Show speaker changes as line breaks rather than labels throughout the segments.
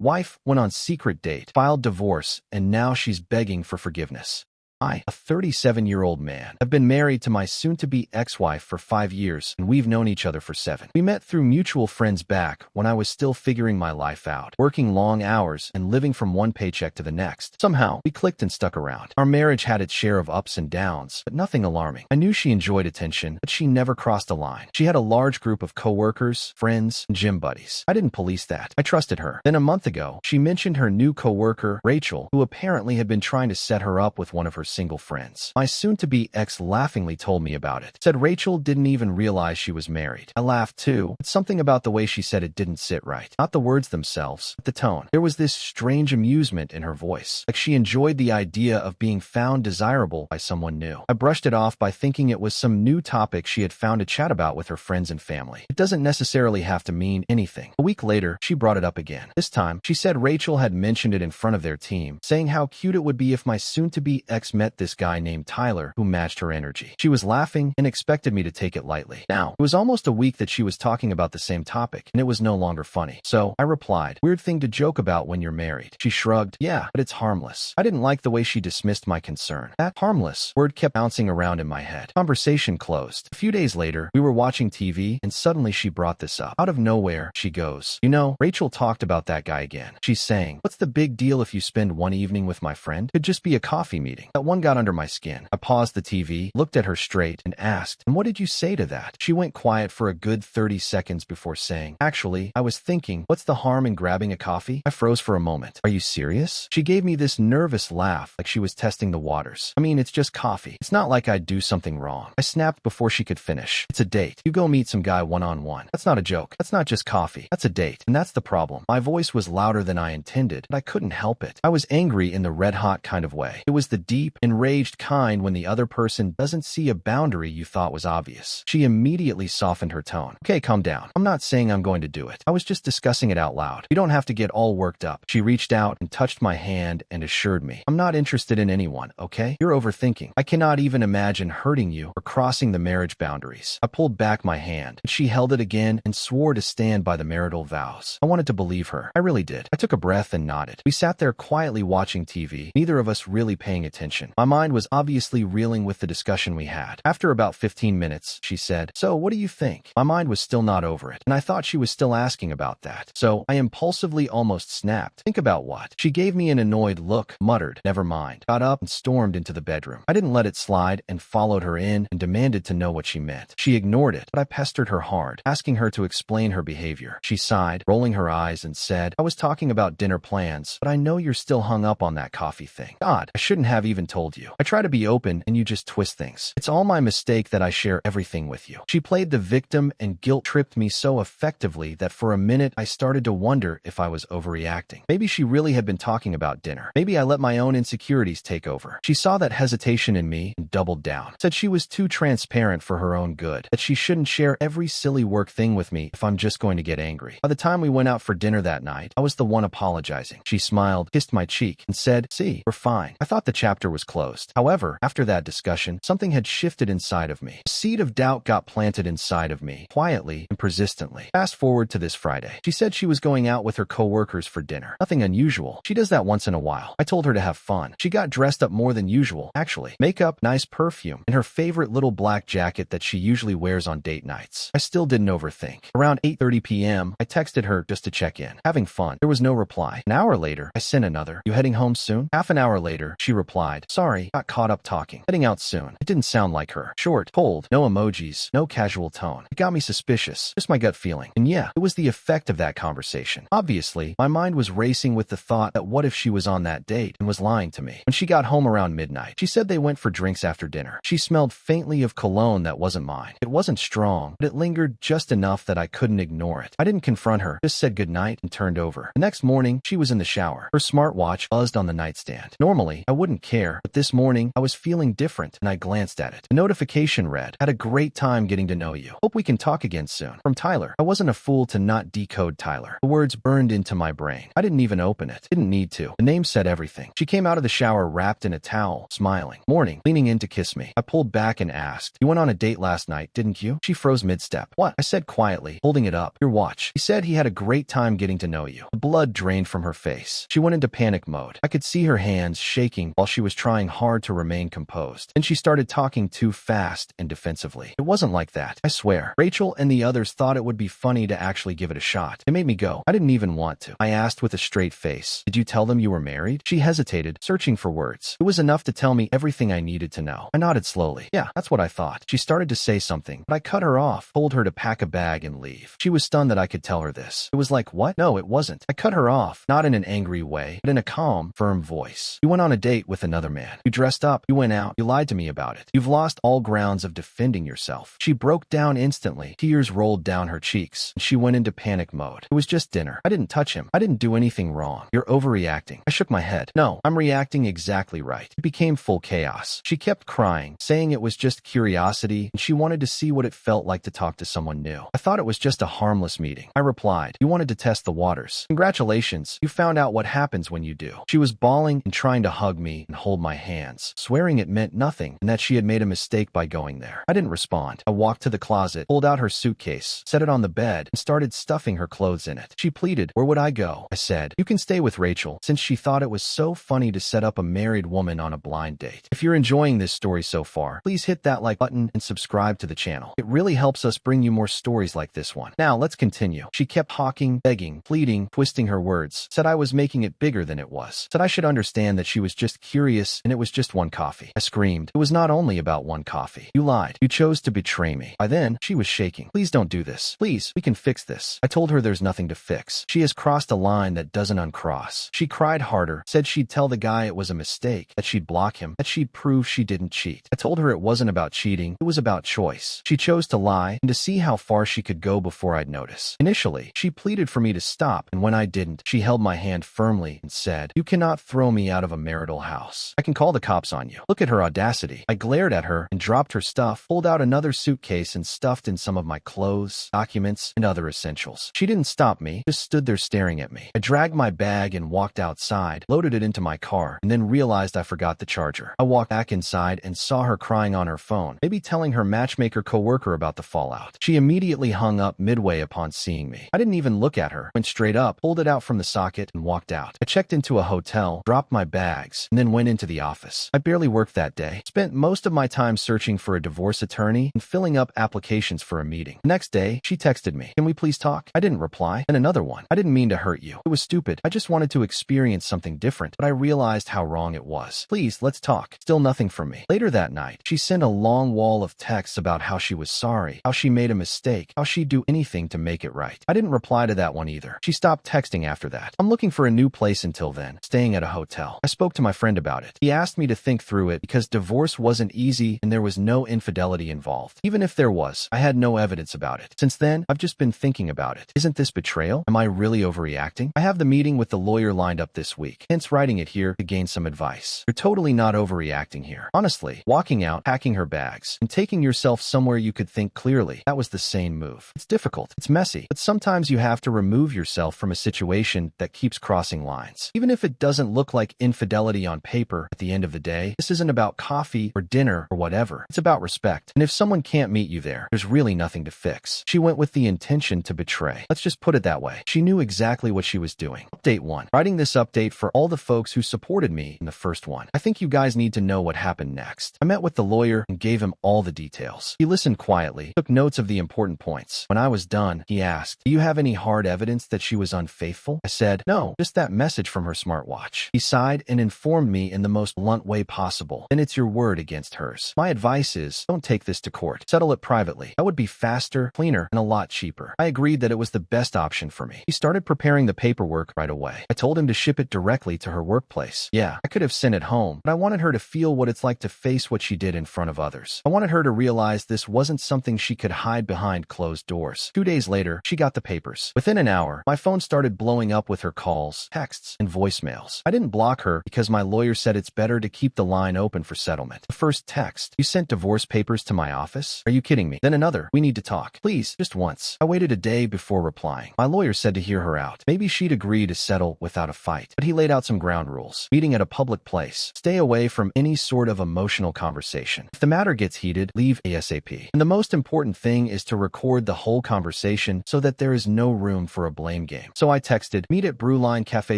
Wife went on secret date, filed divorce, and now she's begging for forgiveness. I, a 37-year-old man, have been married to my soon-to-be ex-wife for 5 years, and we've known each other for 7. We met through mutual friends back when I was still figuring my life out, working long hours and living from one paycheck to the next. Somehow, we clicked and stuck around. Our marriage had its share of ups and downs, but nothing alarming. I knew she enjoyed attention, but she never crossed a line. She had a large group of coworkers, friends, and gym buddies. I didn't police that. I trusted her. Then a month ago, she mentioned her new coworker, Rachel, who apparently had been trying to set her up with one of her single friends. My soon-to-be ex laughingly told me about it. Said Rachel didn't even realize she was married. I laughed too, but something about the way she said it didn't sit right. Not the words themselves, but the tone. There was this strange amusement in her voice, like she enjoyed the idea of being found desirable by someone new. I brushed it off by thinking it was some new topic she had found to chat about with her friends and family. It doesn't necessarily have to mean anything. A week later, she brought it up again. This time, she said Rachel had mentioned it in front of their team, saying how cute it would be if my soon-to-be ex met this guy named Tyler who matched her energy. She was laughing and expected me to take it lightly. Now, it was almost a week that she was talking about the same topic, and it was no longer funny. So, I replied, "Weird thing to joke about when you're married." She shrugged, "Yeah, but it's harmless." I didn't like the way she dismissed my concern. That harmless word kept bouncing around in my head. Conversation closed. A few days later, we were watching TV, and suddenly she brought this up. Out of nowhere, she goes, "You know, Rachel talked about that guy again." She's saying, "What's the big deal if you spend one evening with my friend? Could just be a coffee meeting." That one got under my skin. I paused the TV, looked at her straight, and asked, "And what did you say to that?" She went quiet for a good 30 seconds before saying, "Actually, I was thinking, what's the harm in grabbing a coffee?" I froze for a moment. "Are you serious?" She gave me this nervous laugh, like she was testing the waters. "I mean, it's just coffee. It's not like I'd do something wrong." I snapped before she could finish. "It's a date. You go meet some guy one-on-one. That's not a joke. That's not just coffee. That's a date. And that's the problem." My voice was louder than I intended, but I couldn't help it. I was angry in the red-hot kind of way. It was the deep, enraged kind when the other person doesn't see a boundary you thought was obvious. She immediately softened her tone. "Okay, calm down. I'm not saying I'm going to do it. I was just discussing it out loud. You don't have to get all worked up." She reached out and touched my hand and assured me, "I'm not interested in anyone, okay? You're overthinking. I cannot even imagine hurting you or crossing the marriage boundaries." I pulled back my hand, but she held it again and swore to stand by the marital vows. I wanted to believe her. I really did. I took a breath and nodded. We sat there quietly watching TV, neither of us really paying attention. My mind was obviously reeling with the discussion we had. After about 15 minutes, she said, "So, what do you think?" My mind was still not over it, and I thought she was still asking about that. So, I impulsively almost snapped. "Think about what?" She gave me an annoyed look, muttered, "Never mind," got up and stormed into the bedroom. I didn't let it slide and followed her in and demanded to know what she meant. She ignored it, but I pestered her hard, asking her to explain her behavior. She sighed, rolling her eyes, and said, "I was talking about dinner plans, but I know you're still hung up on that coffee thing. God, I shouldn't have even told you. I try to be open and you just twist things. It's all my mistake that I share everything with you." She played the victim and guilt-tripped me so effectively that for a minute I started to wonder if I was overreacting. Maybe she really had been talking about dinner. Maybe I let my own insecurities take over. She saw that hesitation in me and doubled down. Said she was too transparent for her own good, that she shouldn't share every silly work thing with me if I'm just going to get angry. By the time we went out for dinner that night, I was the one apologizing. She smiled, kissed my cheek, and said, "See, we're fine." I thought the chapter was closed. However, after that discussion, something had shifted inside of me. A seed of doubt got planted inside of me, quietly and persistently. Fast forward to this Friday. She said she was going out with her coworkers for dinner. Nothing unusual. She does that once in a while. I told her to have fun. She got dressed up more than usual, actually. Makeup, nice perfume, and her favorite little black jacket that she usually wears on date nights. I still didn't overthink. Around 8:30 p.m., I texted her just to check in. Having fun. There was no reply. An hour later, I sent another. "You heading home soon?" Half an hour later, she replied, "Sorry, got caught up talking. Heading out soon." It didn't sound like her. Short, cold, no emojis, no casual tone. It got me suspicious. Just my gut feeling. And yeah, it was the effect of that conversation. Obviously, my mind was racing with the thought that what if she was on that date and was lying to me. When she got home around midnight, she said they went for drinks after dinner. She smelled faintly of cologne that wasn't mine. It wasn't strong, but it lingered just enough that I couldn't ignore it. I didn't confront her, just said goodnight and turned over. The next morning, she was in the shower. Her smartwatch buzzed on the nightstand. Normally, I wouldn't care, Tyler, but this morning I was feeling different and I glanced at it. The notification read, "Had a great time getting to know you. Hope we can talk again soon." From Tyler. I wasn't a fool to not decode Tyler. The words burned into my brain. I didn't even open it. Didn't need to. The name said everything. She came out of the shower wrapped in a towel, smiling. Morning, leaning in to kiss me. I pulled back and asked, "You went on a date last night, didn't you?" She froze mid-step. "What?" I said quietly, holding it up. "Your watch." He said he had a great time getting to know you. The blood drained from her face. She went into panic mode. I could see her hands shaking while she was trying hard to remain composed. Then she started talking too fast and defensively. It wasn't like that. I swear. Rachel and the others thought it would be funny to actually give it a shot. It made me go. I didn't even want to. I asked with a straight face, "Did you tell them you were married?" She hesitated, searching for words. It was enough to tell me everything I needed to know. I nodded slowly. "Yeah, that's what I thought." She started to say something, but I cut her off, told her to pack a bag and leave. She was stunned that I could tell her this. It was like, "What?" No, it wasn't. I cut her off, not in an angry way, but in a calm, firm voice. "You went on a date with another man. You dressed up. You went out. You lied to me about it. You've lost all grounds of defending yourself." She broke down instantly. Tears rolled down her cheeks, and she went into panic mode. "It was just dinner. I didn't touch him. I didn't do anything wrong. You're overreacting." I shook my head. "No, I'm reacting exactly right." It became full chaos. She kept crying, saying it was just curiosity, and she wanted to see what it felt like to talk to someone new. I thought it was just a harmless meeting. I replied, "You wanted to test the waters. Congratulations. You found out what happens when you do." She was bawling and trying to hug me and hold my hands, swearing it meant nothing and that she had made a mistake by going there. I didn't respond. I walked to the closet, pulled out her suitcase, set it on the bed, and started stuffing her clothes in it. She pleaded, "Where would I go?" I said, "You can stay with Rachel," since she thought it was so funny to set up a married woman on a blind date. If you're enjoying this story so far, please hit that like button and subscribe to the channel. It really helps us bring you more stories like this one. Now, let's continue. She kept hawking, begging, pleading, twisting her words, said I was making it bigger than it was, said I should understand that she was just curious and it was just one coffee. I screamed, "It was not only about one coffee. You lied. You chose to betray me." By then, she was shaking. "Please don't do this. Please, we can fix this." I told her there's nothing to fix. She has crossed a line that doesn't uncross. She cried harder, said she'd tell the guy it was a mistake, that she'd block him, that she'd prove she didn't cheat. I told her it wasn't about cheating, it was about choice. She chose to lie and to see how far she could go before I'd notice. Initially, she pleaded for me to stop, and when I didn't, she held my hand firmly and said, "You cannot throw me out of a marital house. I can call the cops on you." Look at her audacity. I glared at her and dropped her stuff, pulled out another suitcase and stuffed in some of my clothes, documents, and other essentials. She didn't stop me, just stood there staring at me. I dragged my bag and walked outside, loaded it into my car, and then realized I forgot the charger. I walked back inside and saw her crying on her phone, maybe telling her matchmaker coworker about the fallout. She immediately hung up midway upon seeing me. I didn't even look at her, went straight up, pulled it out from the socket, and walked out. I checked into a hotel, dropped my bags, and then went into the office. I barely worked that day. Spent most of my time searching for a divorce attorney and filling up applications for a meeting. The next day, she texted me, "Can we please talk?" I didn't reply. Then another one. "I didn't mean to hurt you. It was stupid. I just wanted to experience something different, but I realized how wrong it was. Please, let's talk." Still nothing from me. Later that night, she sent a long wall of texts about how she was sorry, how she made a mistake, how she'd do anything to make it right. I didn't reply to that one either. She stopped texting after that. I'm looking for a new place until then, staying at a hotel. I spoke to my friend about it. He asked me to think through it because divorce wasn't easy and there was no infidelity involved. Even if there was, I had no evidence about it. Since then, I've just been thinking about it. Isn't this betrayal? Am I really overreacting? I have the meeting with the lawyer lined up this week, hence writing it here to gain some advice. You're totally not overreacting here. Honestly, walking out, packing her bags, and taking yourself somewhere you could think clearly, that was the sane move. It's difficult, it's messy, but sometimes you have to remove yourself from a situation that keeps crossing lines. Even if it doesn't look like infidelity on paper, at the end of the day, this isn't about coffee or dinner or whatever. It's about respect. And if someone can't meet you there, there's really nothing to fix. She went with the intention to betray. Let's just put it that way. She knew exactly what she was doing. Update 1. Writing this update for all the folks who supported me in the first one. I think you guys need to know what happened next. I met with the lawyer and gave him all the details. He listened quietly, took notes of the important points. When I was done, he asked, "Do you have any hard evidence that she was unfaithful?" I said, "No, just that message from her smartwatch." He sighed and informed me in the most blunt way possible. "Then it's your word against hers. My advice is, don't take this to court. Settle it privately. That would be faster, cleaner, and a lot cheaper." I agreed that it was the best option for me. He started preparing the paperwork right away. I told him to ship it directly to her workplace. Yeah, I could have sent it home, but I wanted her to feel what it's like to face what she did in front of others. I wanted her to realize this wasn't something she could hide behind closed doors. 2 days later, she got the papers. Within an hour, my phone started blowing up with her calls, texts, and voicemails. I didn't block her because my lawyer said it's it's better to keep the line open for settlement. The first text, you sent divorce papers to my office? Are you kidding me? Then another, we need to talk. Please, just once. I waited a day before replying. My lawyer said to hear her out. Maybe she'd agree to settle without a fight. But he laid out some ground rules. Meeting at a public place. Stay away from any sort of emotional conversation. If the matter gets heated, leave ASAP. And the most important thing is to record the whole conversation so that there is no room for a blame game. So I texted, meet at Brewline Cafe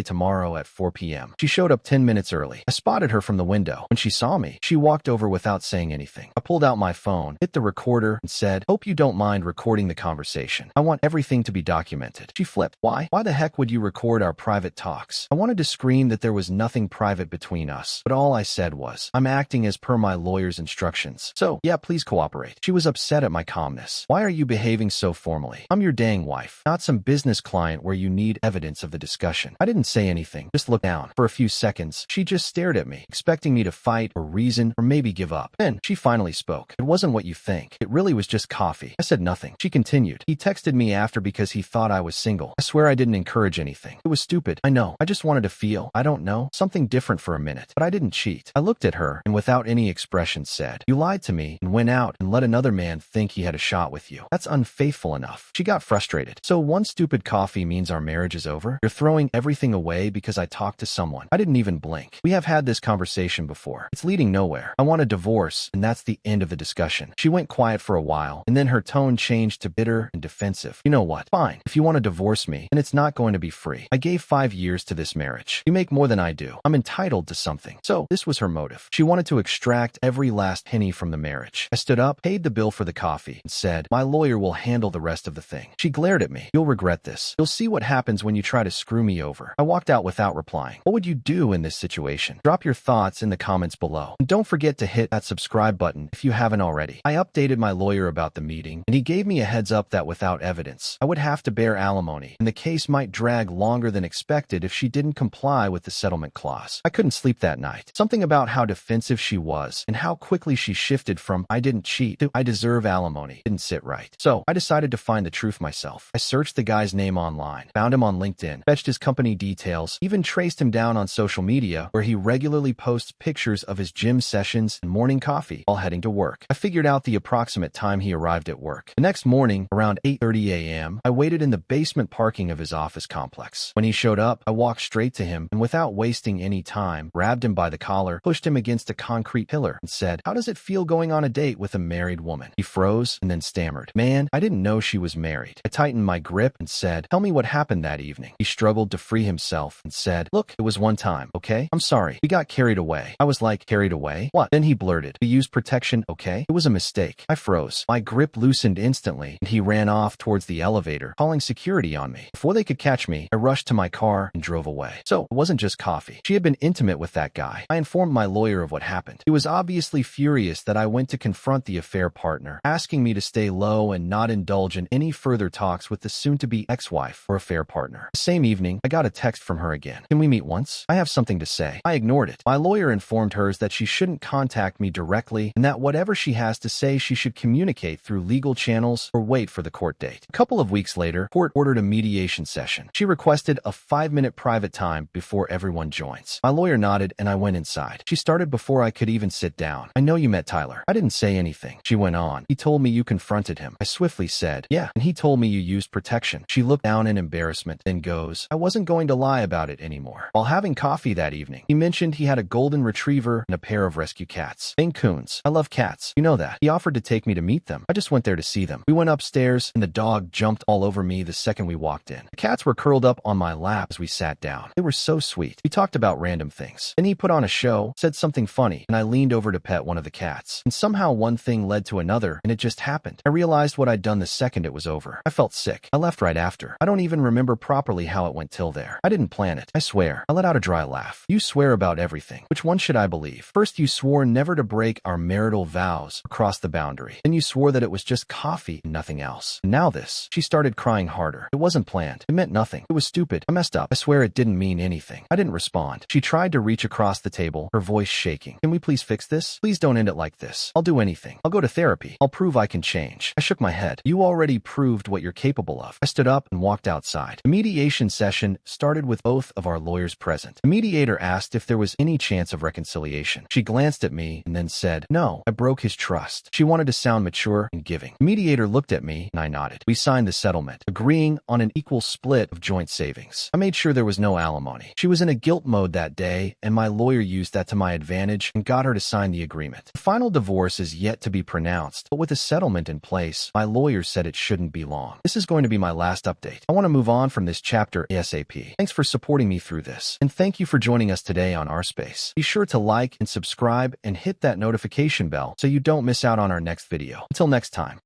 tomorrow at 4 p.m. She showed up 10 minutes early. I spotted her from the window. When she saw me, she walked over without saying anything. I pulled out my phone, hit the recorder, and said, hope you don't mind recording the conversation. I want everything to be documented. She flipped. Why? Why the heck would you record our private talks? I wanted to scream that there was nothing private between us, but all I said was, I'm acting as per my lawyer's instructions. So, yeah, please cooperate. She was upset at my calmness. Why are you behaving so formally? I'm your dang wife, not some business client where you need evidence of the discussion. I didn't say anything, just looked down. For a few seconds, she just stared at me, expecting me to fight or reason or maybe give up. Then, she finally spoke. It wasn't what you think. It really was just coffee. I said nothing. She continued. He texted me after because he thought I was single. I swear I didn't encourage anything. It was stupid. I know. I just wanted to feel, I don't know, something different for a minute. But I didn't cheat. I looked at her and without any expression said, you lied to me and went out and let another man think he had a shot with you. That's unfaithful enough. She got frustrated. So one stupid coffee means our marriage is over? You're throwing everything away because I talked to someone. I didn't even blink. We have had this conversation before. It's leading nowhere. I want a divorce, and that's the end of the discussion. She went quiet for a while, and then her tone changed to bitter and defensive. You know what? Fine. If you want to divorce me, then it's not going to be free. I gave 5 years to this marriage. You make more than I do. I'm entitled to something. So this was her motive. She wanted to extract every last penny from the marriage. I stood up, paid the bill for the coffee, and said, my lawyer will handle the rest of the thing. She glared at me. You'll regret this. You'll see what happens when you try to screw me over. I walked out without replying. What would you do in this situation? Drop your thoughts in the comments below. And don't forget to hit that subscribe button if you haven't already. I updated my lawyer about the meeting, and he gave me a heads up that without evidence, I would have to bear alimony, and the case might drag longer than expected if she didn't comply with the settlement clause. I couldn't sleep that night. Something about how defensive she was and how quickly she shifted from I didn't cheat to I deserve alimony didn't sit right. So I decided to find the truth myself. I searched the guy's name online, found him on LinkedIn, fetched his company details, even traced him down on social media where he regularly posts pictures of his gym sessions and morning coffee while heading to work. I figured out the approximate time he arrived at work. The next morning, around 8:30 a.m., I waited in the basement parking of his office complex. When he showed up, I walked straight to him and without wasting any time, grabbed him by the collar, pushed him against a concrete pillar, and said, how does it feel going on a date with a married woman? He froze and then stammered, man, I didn't know she was married. I tightened my grip and said, tell me what happened that evening. He struggled to free himself and said, look, it was one time, okay? I'm sorry. We got carried away. I was like, carried away? What? Then he blurted, we used protection, okay? It was a mistake. I froze. My grip loosened instantly, and he ran off towards the elevator, calling security on me. Before they could catch me, I rushed to my car and drove away. So it wasn't just coffee. She had been intimate with that guy. I informed my lawyer of what happened. He was obviously furious that I went to confront the affair partner, asking me to stay low and not indulge in any further talks with the soon-to-be ex-wife or affair partner. The same evening, I got a text from her again. Can we meet once? I have something to say. I ignored it. My lawyer informed her that she shouldn't contact me directly and that whatever she has to say she should communicate through legal channels or wait for the court date. A couple of weeks later, court ordered a mediation session. She requested a 5-minute private time before everyone joins. My lawyer nodded and I went inside. She started before I could even sit down. I know you met Tyler. I didn't say anything. She went on. He told me you confronted him. I swiftly said, yeah, and he told me you used protection. She looked down in embarrassment, then goes, I wasn't going to lie about it anymore. While having coffee that evening, he mentioned he had a golden retriever and a pair of rescue cats. Maine Coons. I love cats. You know that. He offered to take me to meet them. I just went there to see them. We went upstairs and the dog jumped all over me the second we walked in. The cats were curled up on my lap as we sat down. They were so sweet. We talked about random things. Then he put on a show, said something funny, and I leaned over to pet one of the cats. And somehow one thing led to another, and it just happened. I realized what I'd done the second it was over. I felt sick. I left right after. I don't even remember properly how it went till there. I didn't plan it. I swear. I let out a dry laugh. You swear about everything. Which one should I believe? First, you swore never to break our marital vows across the boundary. Then you swore that it was just coffee and nothing else. And now this. She started crying harder. It wasn't planned. It meant nothing. It was stupid. I messed up. I swear it didn't mean anything. I didn't respond. She tried to reach across the table, her voice shaking. Can we please fix this? Please don't end it like this. I'll do anything. I'll go to therapy. I'll prove I can change. I shook my head. You already proved what you're capable of. I stood up and walked outside. The mediation session started with both of our lawyers present. The mediator asked if there was any chance of reconciliation. She glanced at me and then said, "No, I broke his trust." She wanted to sound mature and giving. The mediator looked at me and I nodded. We signed the settlement, agreeing on an equal split of joint savings. I made sure there was no alimony. She was in a guilt mode that day, and my lawyer used that to my advantage and got her to sign the agreement. The final divorce is yet to be pronounced, but with a settlement in place, my lawyer said it shouldn't be long. This is going to be my last update. I want to move on from this chapter ASAP. Thanks for supporting me through this, and thank you for joining us today on Our Space. Be sure to like and subscribe and hit that notification bell so you don't miss out on our next video. Until next time.